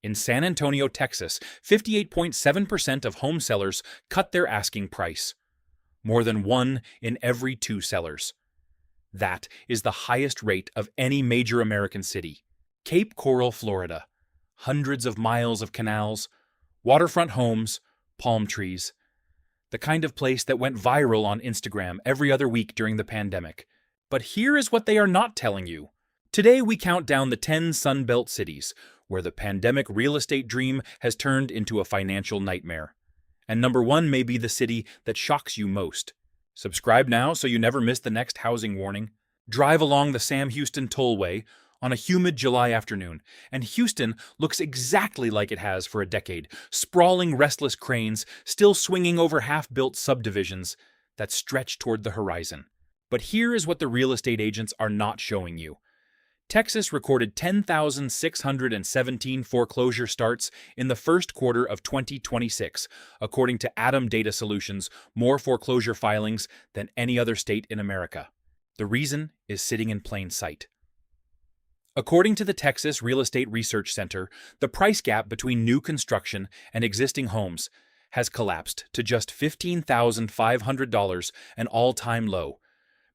In San Antonio, Texas, 58.7% of home sellers cut their asking price. More than 1 in every 2 sellers. That is the highest rate of any major American city. Cape Coral, Florida. Hundreds of miles of canals, waterfront homes, palm trees. The kind of place that went viral on Instagram every other week during the pandemic. But here is what they are not telling you. Today we count down the 10 Sunbelt cities where the pandemic real estate dream has turned into a financial nightmare. And number 1 may be the city that shocks you most. Subscribe now so you never miss the next housing warning. Drive along the Sam Houston Tollway on a humid July afternoon, and Houston looks exactly like it has for a decade, sprawling restless cranes still swinging over half-built subdivisions that stretch toward the horizon. But here is what the real estate agents are not showing you. Texas recorded 10,617 foreclosure starts in the first quarter of 2026, according to Adam Data Solutions, more foreclosure filings than any other state in America. The reason is sitting in plain sight. According to the Texas Real Estate Research Center, the price gap between new construction and existing homes has collapsed to just $15,500, an all-time low.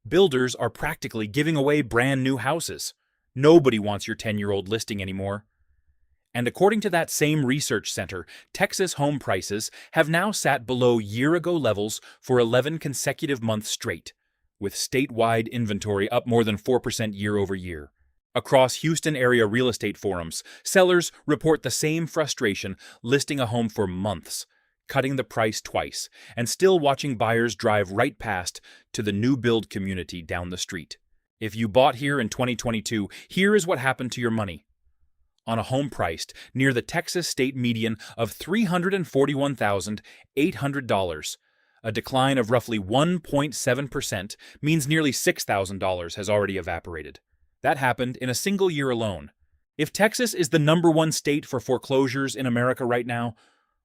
Builders are practically giving away brand new houses. Nobody wants your 10-year-old listing anymore. And according to that same research center, Texas home prices have now sat below year-ago levels for 11 consecutive months straight, with statewide inventory up more than 4% year over year. Across Houston area real estate forums, sellers report the same frustration listing a home for months, cutting the price twice, and still watching buyers drive right past to the new build community down the street. If you bought here in 2022, here is what happened to your money. On a home priced near the Texas state median of $341,800, a decline of roughly 1.7% means nearly $6,000 has already evaporated. That happened in a single year alone. If Texas is the #1 state for foreclosures in America right now,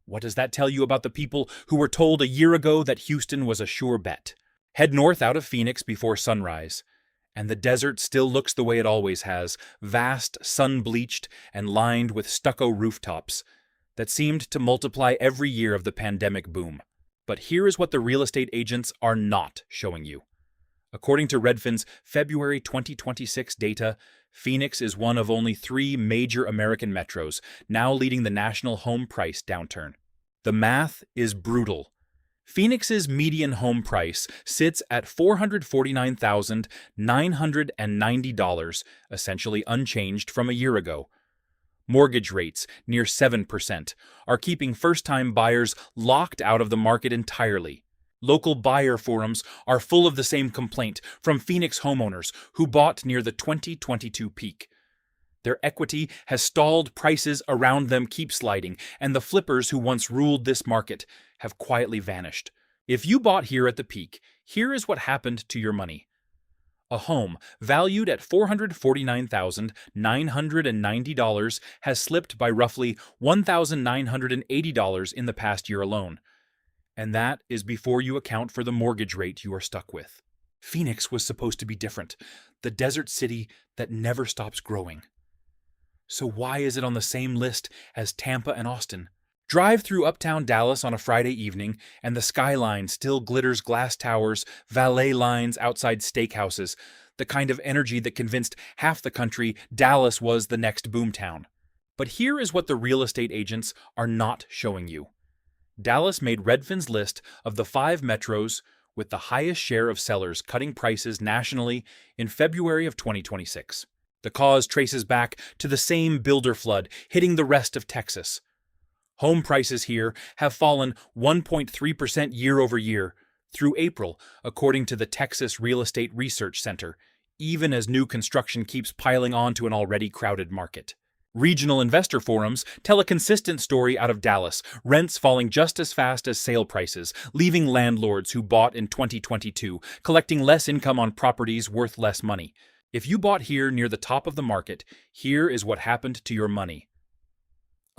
what does that tell you about the people who were told a year ago that Houston was a sure bet? Head north out of Phoenix before sunrise, and the desert still looks the way it always has, vast, sun-bleached, and lined with stucco rooftops that seemed to multiply every year of the pandemic boom. But here is what the real estate agents are not showing you. According to Redfin's February 2026 data, Phoenix is one of only 3 major American metros, now leading the national home price downturn. The math is brutal. Phoenix's median home price sits at $449,990, essentially unchanged from a year ago. Mortgage rates, near 7%, are keeping first-time buyers locked out of the market entirely. Local buyer forums are full of the same complaint from Phoenix homeowners who bought near the 2022 peak. Their equity has stalled, prices around them keep sliding, and the flippers who once ruled this market have quietly vanished. If you bought here at the peak, here is what happened to your money. A home valued at $449,990 has slipped by roughly $1,980 in the past year alone. And that is before you account for the mortgage rate you are stuck with. Phoenix was supposed to be different, the desert city that never stops growing. So why is it on the same list as Tampa and Austin? Drive through uptown Dallas on a Friday evening, and the skyline still glitters glass towers, valet lines outside steakhouses, the kind of energy that convinced half the country Dallas was the next boomtown. But here is what the real estate agents are not showing you. Dallas made Redfin's list of the 5 metros with the highest share of sellers cutting prices nationally in February of 2026. The cause traces back to the same builder flood hitting the rest of Texas. Home prices here have fallen 1.3% year over year through April, according to the Texas Real Estate Research Center, even as new construction keeps piling onto an already crowded market. Regional investor forums tell a consistent story out of Dallas, rents falling just as fast as sale prices, leaving landlords who bought in 2022 collecting less income on properties worth less money. If you bought here near the top of the market, here is what happened to your money.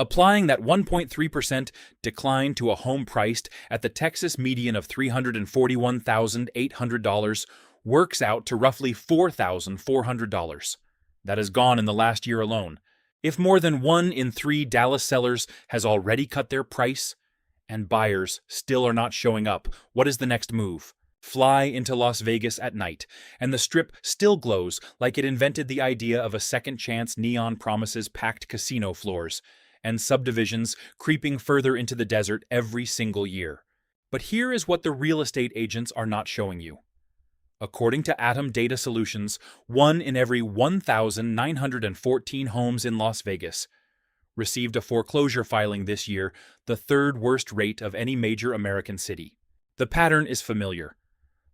Applying that 1.3% decline to a home priced at the Texas median of $341,800 works out to roughly $4,400. That is gone in the last year alone. If more than 1 in 3 Dallas sellers has already cut their price, and buyers still are not showing up, what is the next move? Fly into Las Vegas at night, and the Strip still glows like it invented the idea of a second chance neon promises packed casino floors, and subdivisions creeping further into the desert every single year. But here is what the real estate agents are not showing you. According to Atom Data Solutions, 1 in every 1,914 homes in Las Vegas received a foreclosure filing this year, the third worst rate of any major American city. The pattern is familiar.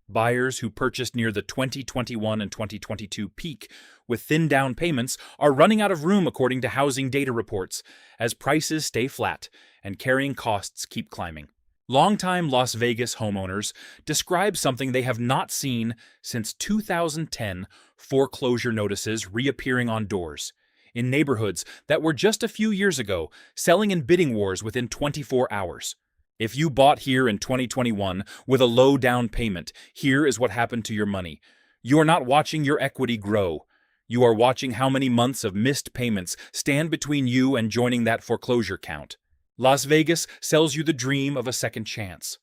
Buyers who purchased near the 2021 and 2022 peak with thin down payments are running out of room according to housing data reports, as prices stay flat and carrying costs keep climbing. Longtime Las Vegas homeowners describe something they have not seen since 2010: foreclosure notices reappearing on doors in neighborhoods that were just a few years ago selling in bidding wars within 24 hours. If you bought here in 2021 with a low down payment, here is what happened to your money. You are not watching your equity grow. You are watching how many months of missed payments stand between you and joining that foreclosure count. Las Vegas sells you the dream of a second chance.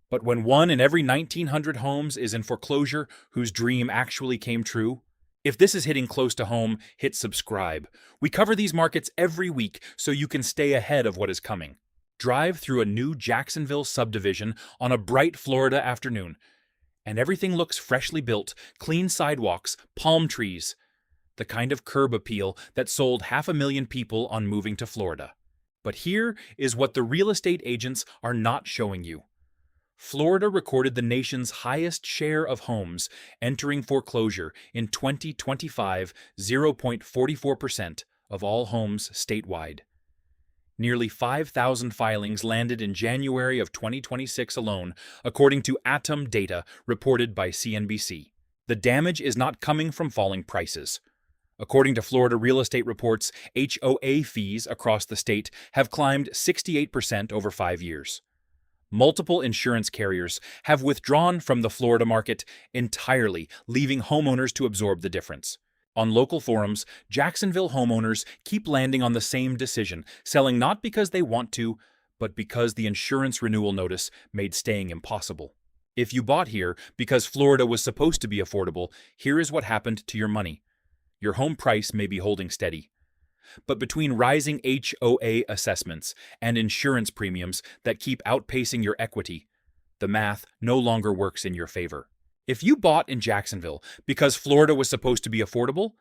But when 1 in every 1,900 homes is in foreclosure whose dream actually came true, if this is hitting close to home, hit subscribe. We cover these markets every week so you can stay ahead of what is coming. Drive through a new Jacksonville subdivision on a bright Florida afternoon, and everything looks freshly built, clean sidewalks, palm trees, the kind of curb appeal that sold 500,000 people on moving to Florida. But here is what the real estate agents are not showing you. Florida recorded the nation's highest share of homes entering foreclosure in 2025, 0.44% of all homes statewide. Nearly 5,000 filings landed in January of 2026 alone, according to Atom data reported by CNBC. The damage is not coming from falling prices. According to Florida Real Estate Reports, HOA fees across the state have climbed 68% over 5 years. Multiple insurance carriers have withdrawn from the Florida market entirely, leaving homeowners to absorb the difference. On local forums, Jacksonville homeowners keep landing on the same decision, selling not because they want to, but because the insurance renewal notice made staying impossible. If you bought here because Florida was supposed to be affordable, here is what happened to your money. Your home price may be holding steady. But between rising HOA assessments and insurance premiums that keep outpacing your equity, the math no longer works in your favor. If you bought in Jacksonville because Florida was supposed to be affordable,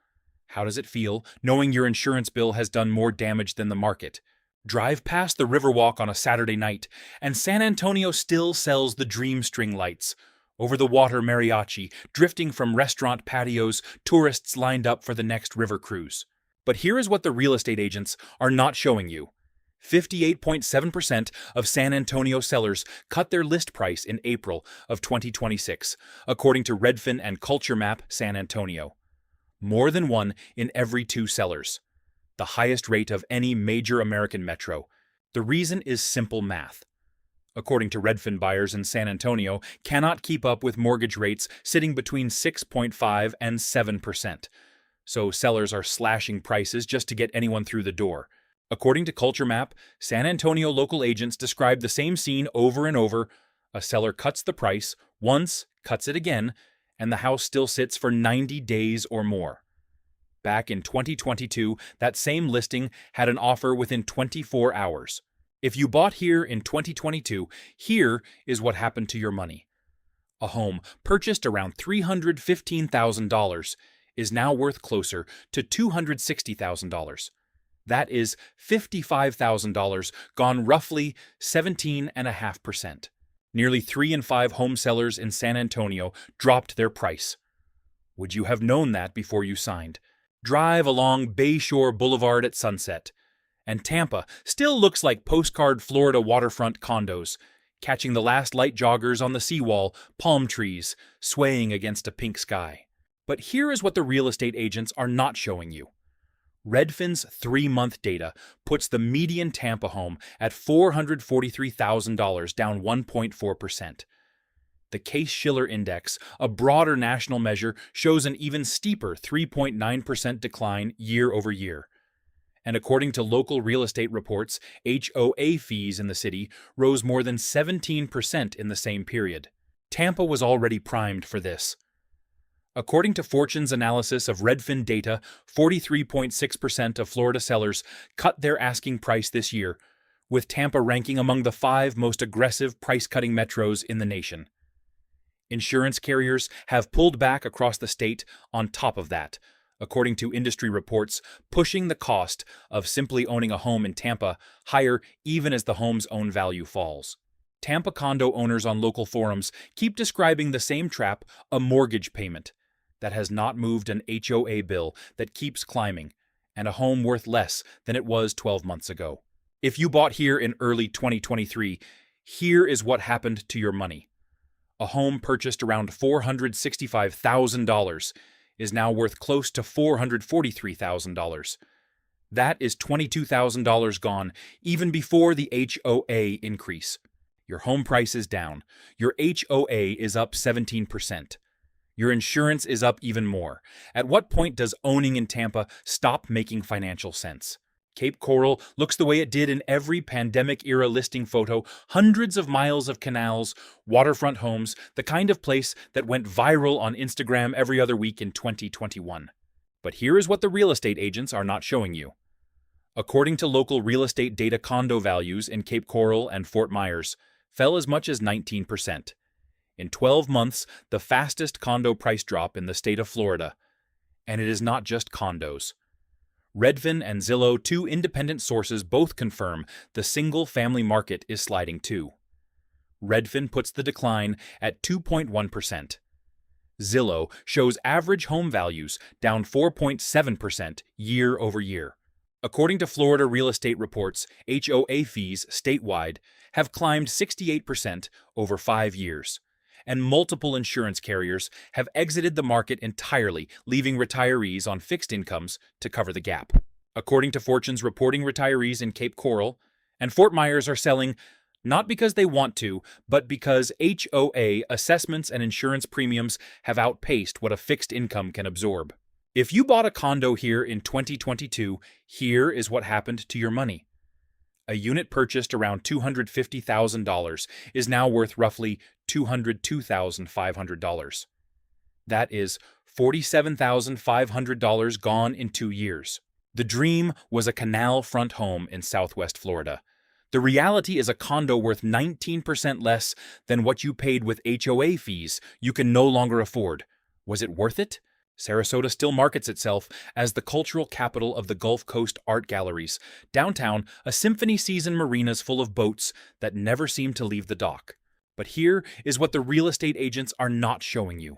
how does it feel knowing your insurance bill has done more damage than the market? Drive past the Riverwalk on a Saturday night, and San Antonio still sells the Dream String lights. Over-the-water mariachi, drifting from restaurant patios, tourists lined up for the next river cruise. But here is what the real estate agents are not showing you. 58.7% of San Antonio sellers cut their list price in April of 2026, according to Redfin and Culture Map San Antonio. More than 1 in every 2 sellers, the highest rate of any major American metro. The reason is simple math. According to Redfin, buyers in San Antonio cannot keep up with mortgage rates sitting between 6.5 and 7%. So sellers are slashing prices just to get anyone through the door. According to Culture Map, San Antonio local agents describe the same scene over and over. A seller cuts the price once, cuts it again, and the house still sits for 90 days or more. Back in 2022, that same listing had an offer within 24 hours. If you bought here in 2022, here is what happened to your money. A home purchased around $315,000 is now worth closer to $260,000. That is $55,000 gone roughly 17.5%. Nearly 3 in 5 home sellers in San Antonio dropped their price. Would you have known that before you signed? Drive along Bayshore Boulevard at sunset, and Tampa still looks like postcard Florida waterfront condos, catching the last light joggers on the seawall, palm trees, swaying against a pink sky. But here is what the real estate agents are not showing you. Redfin's 3-month data puts the median Tampa home at $443,000, down 1.4%. The Case-Shiller Index, a broader national measure, shows an even steeper 3.9% decline year over year. And according to local real estate reports, HOA fees in the city rose more than 17% in the same period. Tampa was already primed for this. According to Fortune's analysis of Redfin data, 43.6% of Florida sellers cut their asking price this year, with Tampa ranking among the 5 most aggressive price-cutting metros in the nation. Insurance carriers have pulled back across the state on top of that, according to industry reports, pushing the cost of simply owning a home in Tampa higher even as the home's own value falls. Tampa condo owners on local forums keep describing the same trap: a mortgage payment that has not moved, an HOA bill that keeps climbing, and a home worth less than it was 12 months ago. If you bought here in early 2023, here is what happened to your money. A home purchased around $465,000 is now worth close to $443,000. That is $22,000 gone even before the HOA increase. Your home price is down. Your HOA is up 17%. Your insurance is up even more. At what point does owning in Tampa stop making financial sense? Cape Coral looks the way it did in every pandemic-era listing photo: hundreds of miles of canals, waterfront homes, the kind of place that went viral on Instagram every other week in 2021. But here is what the real estate agents are not showing you. According to local real estate data, condo values in Cape Coral and Fort Myers fell as much as 19%. In 12 months, the fastest condo price drop in the state of Florida. And it is not just condos. Redfin and Zillow, 2 independent sources, both confirm the single-family market is sliding too. Redfin puts the decline at 2.1%. Zillow shows average home values down 4.7% year over year. According to Florida Real Estate Reports, HOA fees statewide have climbed 68% over 5 years, and multiple insurance carriers have exited the market entirely, leaving retirees on fixed incomes to cover the gap. According to Fortune's reporting, retirees in Cape Coral and Fort Myers are selling not because they want to, but because HOA assessments and insurance premiums have outpaced what a fixed income can absorb. If you bought a condo here in 2022, here is what happened to your money. A unit purchased around $250,000 is now worth roughly $202,500. That is $47,500 gone in 2 years. The dream was a canal front home in Southwest Florida. The reality is a condo worth 19% less than what you paid with HOA fees you can no longer afford. Was it worth it? Sarasota still markets itself as the cultural capital of the Gulf Coast art galleries. Downtown, a symphony season marinas full of boats that never seem to leave the dock. But here is what the real estate agents are not showing you.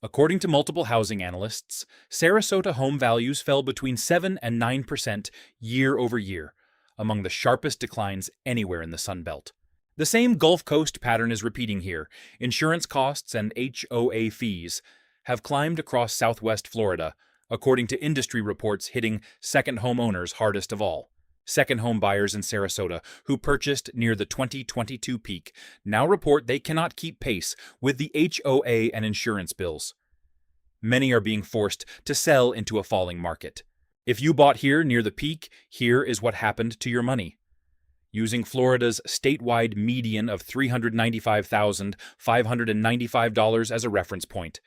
According to multiple housing analysts, Sarasota home values fell between 7 and 9% year over year, among the sharpest declines anywhere in the Sun Belt. The same Gulf Coast pattern is repeating here. Insurance costs and HOA fees have climbed across Southwest Florida, according to industry reports, hitting second home owners hardest of all. Second home buyers in Sarasota, who purchased near the 2022 peak, now report they cannot keep pace with the HOA and insurance bills. Many are being forced to sell into a falling market. If you bought here near the peak, here is what happened to your money. Using Florida's statewide median of $395,595 as a reference point,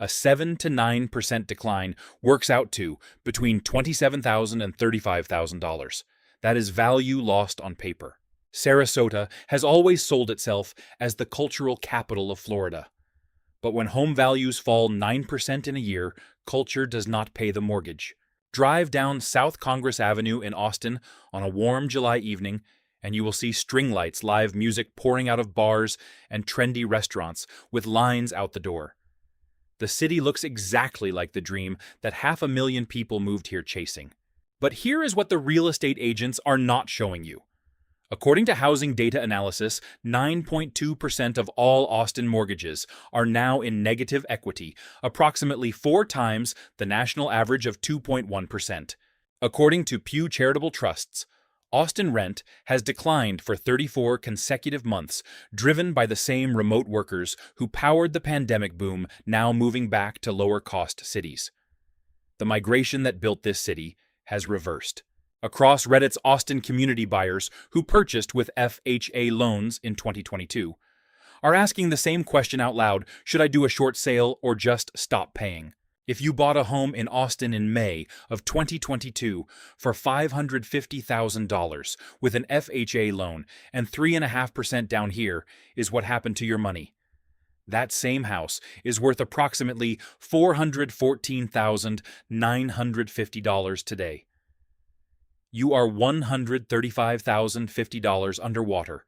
a 7 to 9% decline works out to between $27,000 and $35,000. That is value lost on paper. Sarasota has always sold itself as the cultural capital of Florida. But when home values fall 9% in a year, culture does not pay the mortgage. Drive down South Congress Avenue in Austin on a warm July evening, and you will see string lights, live music pouring out of bars and trendy restaurants with lines out the door. The city looks exactly like the dream that 500,000 people moved here chasing. But here is what the real estate agents are not showing you. According to housing data analysis, 9.2% of all Austin mortgages are now in negative equity, approximately 4 times the national average of 2.1%. According to Pew Charitable Trusts, Austin rent has declined for 34 consecutive months, driven by the same remote workers who powered the pandemic boom, now moving back to lower-cost cities. The migration that built this city has reversed. Across Reddit's Austin community buyers who purchased with FHA loans in 2022 are asking the same question out loud: should I do a short sale or just stop paying? If you bought a home in Austin in May of 2022 for $550,000 with an FHA loan and 3.5% down here is what happened to your money. That same house is worth approximately $414,950 today. You are $135,050 underwater.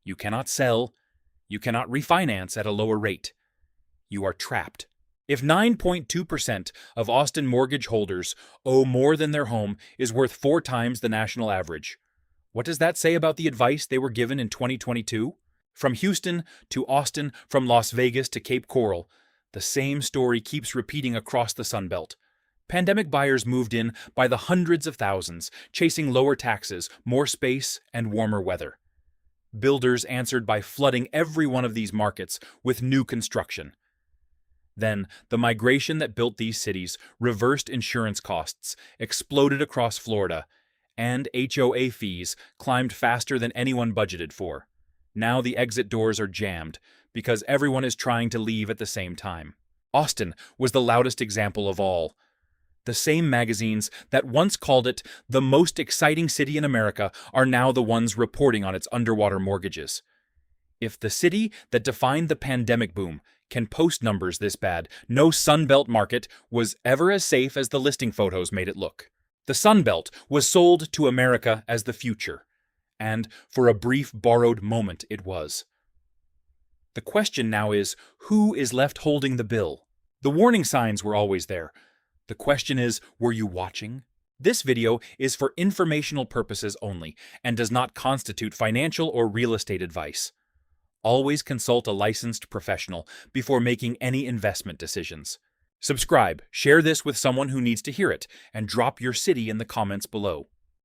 You cannot sell. You cannot refinance at a lower rate. You are trapped. If 9.2% of Austin mortgage holders owe more than their home is worth 4 times the national average, what does that say about the advice they were given in 2022? From Houston to Austin, from Las Vegas to Cape Coral, the same story keeps repeating across the Sun Belt. Pandemic buyers moved in by the hundreds of thousands, chasing lower taxes, more space, and warmer weather. Builders answered by flooding every one of these markets with new construction. Then, the migration that built these cities reversed insurance costs, exploded across Florida, and HOA fees climbed faster than anyone budgeted for. Now the exit doors are jammed because everyone is trying to leave at the same time. Austin was the loudest example of all. The same magazines that once called it the most exciting city in America are now the ones reporting on its underwater mortgages. If the city that defined the pandemic boom can post numbers this bad, no Sunbelt market was ever as safe as the listing photos made it look. The Sunbelt was sold to America as the future, and for a brief borrowed moment it was. The question now is, who is left holding the bill? The warning signs were always there. The question is, were you watching? This video is for informational purposes only and does not constitute financial or real estate advice. Always consult a licensed professional before making any investment decisions. Subscribe, share this with someone who needs to hear it, and drop your city in the comments below.